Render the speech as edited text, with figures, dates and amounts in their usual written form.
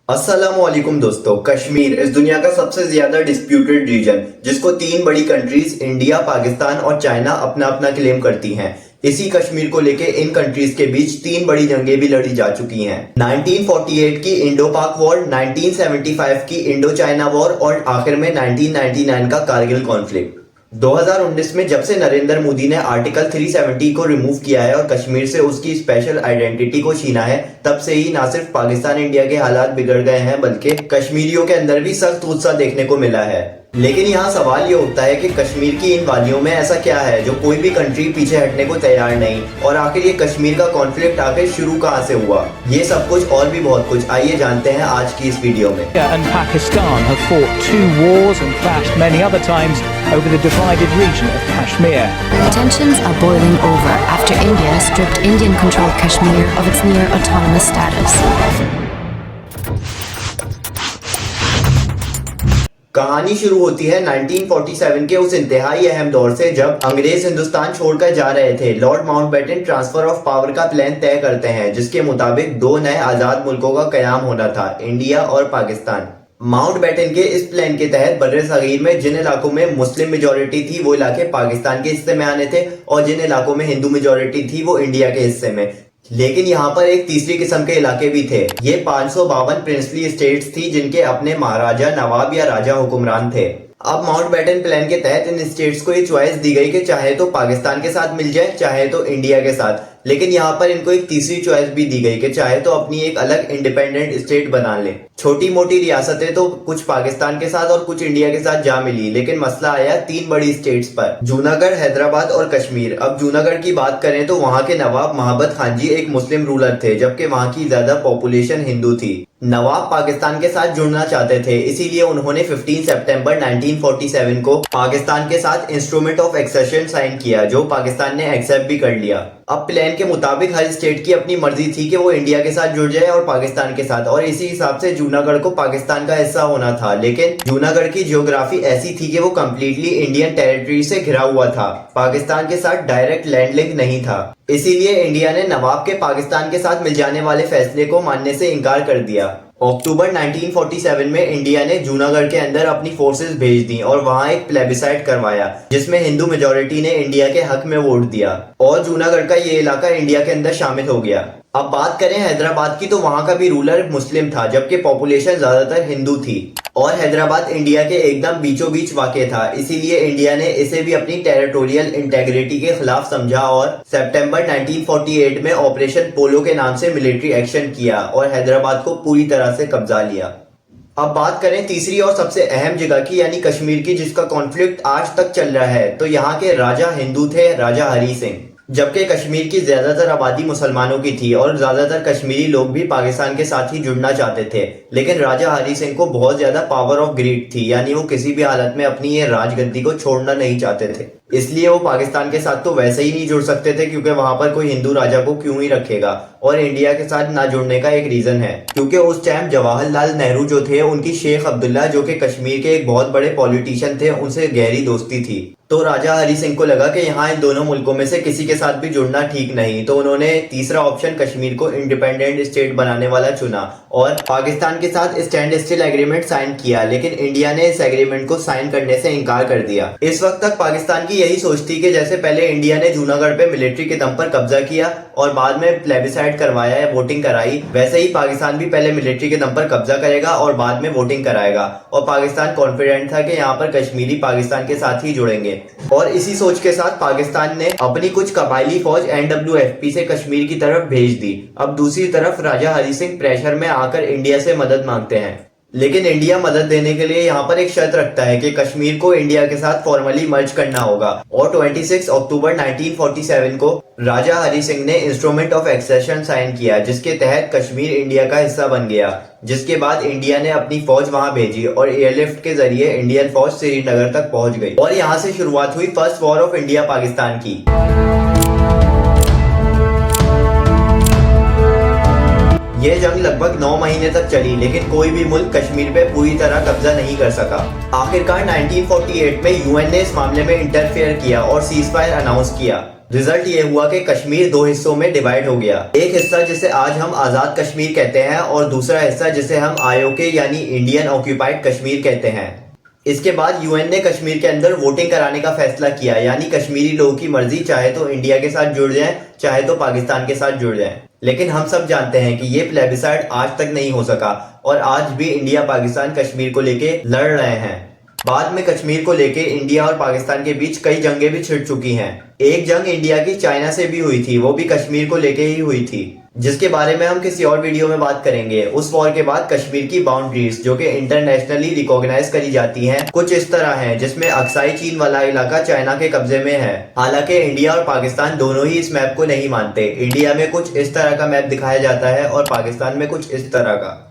अस्सलामुअलैकुम दोस्तों, कश्मीर इस दुनिया का सबसे ज्यादा डिस्प्यूटेड रीजन जिसको तीन बड़ी कंट्रीज इंडिया, पाकिस्तान और चाइना अपना अपना क्लेम करती हैं। इसी कश्मीर को लेके इन कंट्रीज के बीच तीन बड़ी जंगें भी लड़ी जा चुकी हैं। 1948 की इंडो पाक वॉर, 1975 की इंडो चाइना वॉर और आखिर में 1999 का कारगिल कॉन्फ्लिक्ट। 2019 में जब से नरेंद्र मोदी ने आर्टिकल 370 को रिमूव किया है और कश्मीर से उसकी स्पेशल आइडेंटिटी को छीना है, तब से ही ना सिर्फ पाकिस्तान इंडिया के हालात बिगड़ गए हैं बल्कि कश्मीरियों के अंदर भी सख्त गुस्सा देखने को मिला है। लेकिन यहाँ सवाल ये उठता है कि कश्मीर की इन वादियों में ऐसा क्या है जो कोई भी कंट्री पीछे हटने को तैयार नहीं, और आखिर ये कश्मीर का कॉन्फ्लिक्ट आखिर शुरू कहाँ से हुआ। ये सब कुछ और भी बहुत कुछ आइए जानते हैं आज की इस वीडियो में। And Pakistan have fought 2 wars and clashed many other times over the divided region of Kashmir. Tensions are boiling over after India stripped Indian-controlled Kashmir of its near autonomous status. कहानी शुरू होती है 1947 के उस इंतहाई अहम दौर से जब अंग्रेज हिंदुस्तान छोड़कर जा रहे थे। Lord Mountbatten transfer of power का प्लान तय करते हैं जिसके मुताबिक दो नए आजाद मुल्कों का कयाम होना था, इंडिया और पाकिस्तान। माउंटबेटन के इस प्लान के तहत बर्रे सगीर में जिन इलाकों में मुस्लिम मेजोरिटी थी वो इलाके पाकिस्तान के हिस्से में आने थे और जिन इलाकों में हिंदू मेजोरिटी थी वो इंडिया के हिस्से में। लेकिन यहाँ पर एक तीसरी किस्म के इलाके भी थे। ये 552 प्रिंसली स्टेट्स थी जिनके अपने महाराजा, नवाब या राजा हुक्मरान थे। अब माउंटबेटन प्लान के तहत इन स्टेट्स को ये चॉइस दी गई कि चाहे तो पाकिस्तान के साथ मिल जाए चाहे तो इंडिया के साथ। लेकिन यहाँ पर इनको एक तीसरी चॉइस भी दी गई कि चाहे तो अपनी एक अलग इंडिपेंडेंट स्टेट बना ले। छोटी मोटी रियासतें तो कुछ पाकिस्तान के साथ और कुछ इंडिया के साथ जा मिली, लेकिन मसला आया तीन बड़ी स्टेट्स पर, जूनागढ़, हैदराबाद और कश्मीर। अब जूनागढ़ की बात करें तो वहाँ के नवाब मोहब्बत खान जी एक मुस्लिम रूलर थे, जबकि वहाँ की ज्यादा पॉपुलेशन हिंदू थी। नवाब पाकिस्तान के साथ जुड़ना चाहते थे, इसीलिए उन्होंने 15 सितंबर 1947 को पाकिस्तान के साथ इंस्ट्रूमेंट ऑफ एक्सेशन साइन किया, जो पाकिस्तान ने एक्सेप्ट भी कर लिया। अब प्लान के मुताबिक हर स्टेट की अपनी मर्जी थी कि वो इंडिया के साथ जुड़ जाए और पाकिस्तान के साथ, और इसी हिसाब से जूनागढ़ को पाकिस्तान का हिस्सा होना था। लेकिन जूनागढ़ की ज्योग्राफी ऐसी थी कि वो कम्प्लीटली इंडियन टेरिटरी से घिरा हुआ था, पाकिस्तान के साथ डायरेक्ट लैंड लिंक नहीं था। इसीलिए इंडिया ने नवाब के पाकिस्तान के साथ मिल जाने वाले फैसले को मानने से इनकार कर दिया। अक्टूबर 1947 में इंडिया ने जूनागढ़ के अंदर अपनी फोर्सेस भेज दी और वहां एक प्लेबिसाइट करवाया जिसमें हिंदू मेजोरिटी ने इंडिया के हक में वोट दिया और जूनागढ़ का ये इलाका इंडिया के अंदर शामिल हो गया। अब बात करें हैदराबाद की तो वहां का भी रूलर मुस्लिम था, जबकि पॉपुलेशन ज्यादातर हिंदू थी और हैदराबाद इंडिया के एकदम बीचों बीच वाक़ था। इसीलिए इंडिया ने इसे भी अपनी टेरिटोरियल इंटेग्रिटी के खिलाफ समझा और सितंबर 1948 में ऑपरेशन पोलो के नाम से मिलिट्री एक्शन किया और हैदराबाद को पूरी तरह से कब्जा लिया। अब बात करें तीसरी और सबसे अहम जगह की, यानी कश्मीर की, जिसका कॉन्फ्लिक्ट आज तक चल रहा है। तो यहाँ के राजा हिंदू थे, राजा हरी सिंह, जबकि कश्मीर की ज्यादातर आबादी मुसलमानों की थी और ज्यादातर कश्मीरी लोग भी पाकिस्तान के साथ ही जुड़ना चाहते थे। लेकिन राजा हरी सिंह को बहुत ज्यादा पावर ऑफ ग्रीड थी, यानी वो किसी भी हालत में अपनी ये राजगद्दी को छोड़ना नहीं चाहते थे। इसलिए वो पाकिस्तान के साथ तो वैसे ही नहीं जुड़ सकते थे क्योंकि वहां पर कोई हिंदू राजा को क्यों ही रखेगा, और इंडिया के साथ ना जुड़ने का एक रीजन है क्योंकि उस टाइम जवाहरलाल नेहरू जो थे उनकी शेख अब्दुल्ला, जो कि कश्मीर के एक बहुत बड़े पॉलिटिशियन थे, उनसे गहरी दोस्ती थी। तो राजा हरी सिंह को लगा कि यहाँ इन दोनों मुल्कों में से किसी के साथ भी जुड़ना ठीक नहीं, तो उन्होंने तीसरा ऑप्शन कश्मीर को इंडिपेंडेंट स्टेट बनाने वाला चुना और पाकिस्तान के साथ स्टैंड स्टिल एग्रीमेंट साइन किया। लेकिन इंडिया ने इस एग्रीमेंट को साइन करने से इनकार कर दिया। इस वक्त तक पाकिस्तान की यही सोच थी कि जैसे पहले इंडिया ने जूनागढ़ पे मिलिट्री के दम पर कब्जा किया और बाद में प्लेबिसाइड करवाया या वोटिंग कराई, वैसे ही पाकिस्तान भी पहले मिलिट्री के दम पर कब्जा करेगा और बाद में वोटिंग कराएगा। और पाकिस्तान कॉन्फिडेंट था कि यहाँ पर कश्मीरी पाकिस्तान के साथ ही जुड़ेंगे और इसी सोच के साथ पाकिस्तान ने अपनी कुछ कबायली फौज NWFP से कश्मीर की तरफ भेज दी। अब दूसरी तरफ राजा हरी सिंह प्रेशर में आकर इंडिया से मदद मांगते हैं, लेकिन इंडिया मदद देने के लिए यहाँ पर एक शर्त रखता है कि कश्मीर को इंडिया के साथ फॉर्मली मर्ज करना होगा। और 26 अक्टूबर 1947 को राजा हरी सिंह ने इंस्ट्रूमेंट ऑफ एक्सेशन साइन किया जिसके तहत कश्मीर इंडिया का हिस्सा बन गया। जिसके बाद इंडिया ने अपनी फौज वहां भेजी और एयरलिफ्ट के जरिए इंडियन फौज श्रीनगर तक पहुंच गई और यहाँ से शुरुआत हुई first war of India Pakistan की। ये जंग लगभग 9 महीने तक चली, लेकिन कोई भी मुल्क कश्मीर पे पूरी तरह कब्जा नहीं कर सका। आखिरकार 1948 में यूएन ने इस मामले में इंटरफेयर किया और सीज फायर अनाउंस किया। रिजल्ट ये हुआ कि कश्मीर दो हिस्सों में डिवाइड हो गया। एक हिस्सा जिसे आज हम आजाद कश्मीर कहते हैं और दूसरा हिस्सा जिसे हम आईओके यानी इंडियन ऑक्यूपाइड कश्मीर कहते हैं। इसके बाद यूएन ने कश्मीर के अंदर वोटिंग कराने का फैसला किया, यानी कश्मीरी लोगों की मर्जी, चाहे तो इंडिया के साथ जुड़ जाएं, चाहे तो पाकिस्तान के साथ जुड़ जाएं। लेकिन हम सब जानते हैं कि ये प्लेबिसाइड आज तक नहीं हो सका और आज भी इंडिया पाकिस्तान कश्मीर को लेके लड़ रहे हैं। बाद में कश्मीर को लेके इंडिया और पाकिस्तान के बीच कई जंगें भी छिड़ चुकी हैं। एक जंग इंडिया की चाइना से भी हुई थी, वो भी कश्मीर को लेके ही हुई थी, जिसके बारे में हम किसी और वीडियो में बात करेंगे। उस वॉर के बाद कश्मीर की बाउंड्रीज जो कि इंटरनेशनली रिकॉग्नाइज करी जाती हैं, कुछ इस तरह हैं, जिसमें अक्साई चीन वाला इलाका चाइना के कब्जे में है। हालांकि इंडिया और पाकिस्तान दोनों ही इस मैप को नहीं मानते। इंडिया में कुछ इस तरह का मैप दिखाया जाता है और पाकिस्तान में कुछ इस तरह का।